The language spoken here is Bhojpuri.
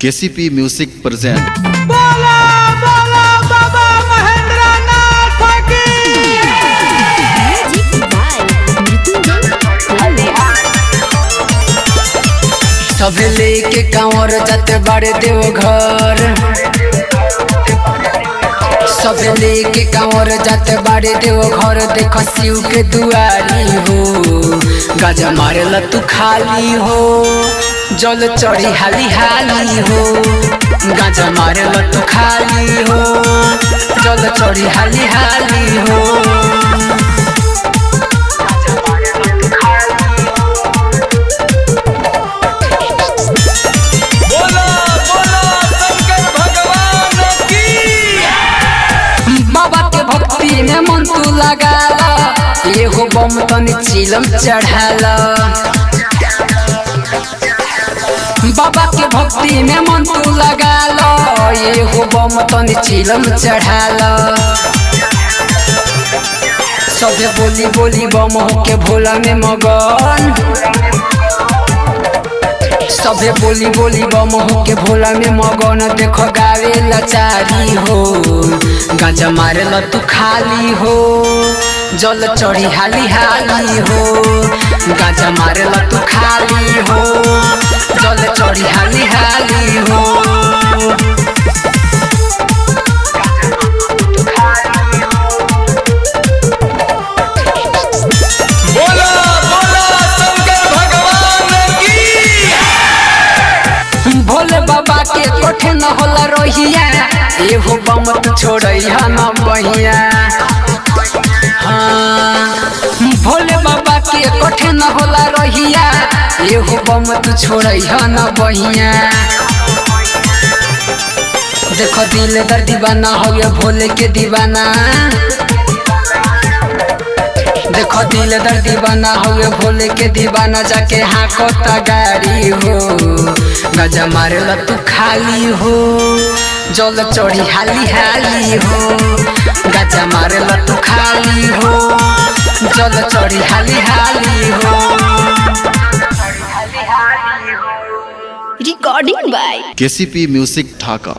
KCP music present. बोला बोला बाबा महेंद्रनाथ की। सब लेके कांवर जाते बड़े देव घर, सब लेके कांवर जाते बड़े देव घर। देखो शिव के दुआरी हो, गाजा मारेला तू खाली हो, जल चढ़ी हाली हाली हो। गाजा मारेला तू खाली हो, जल चढ़ी हाली हाली हो। में मन तू लगाला, एगो बम तनी चिलम चढ़ाला। बाबा के भक्ति में मन तू लगाला, एगो बम तनी चिलम चढ़ाला। सबे बोली बोली बम होके भोला में मगन, सबे बोली बोली बम होके भोला में मगन। देखो गावे लाचारी हो, गाजा मारेला तू खाली हो, जल चढ़ी हाली हाली हो। गाजा मारेला तू खाली हो, जल चढ़ी हाली हाली हो। भोले बाबा के कोठे न होला रोहिया, एहो बम तू छोड़ैया न बहिया। हाँ, भोले बाबा के कोठे न होला रोहिया, एहो बम तू छोड़ैया न बहिया। देखो दिल दर्द दीवाना हो गया भोले के दीवाना, देखो दिल दर्द दीवाना हो गया भोले के दीवाना। जाके हाँको गाड़ी हो, गाजा मारेला तू खाली हो, जल चढ़ी हाली हाली हो। गाजा मारेला तू खाली हो, जल चढ़ी हाली हाली हो। Recording by KCP music Dhaka.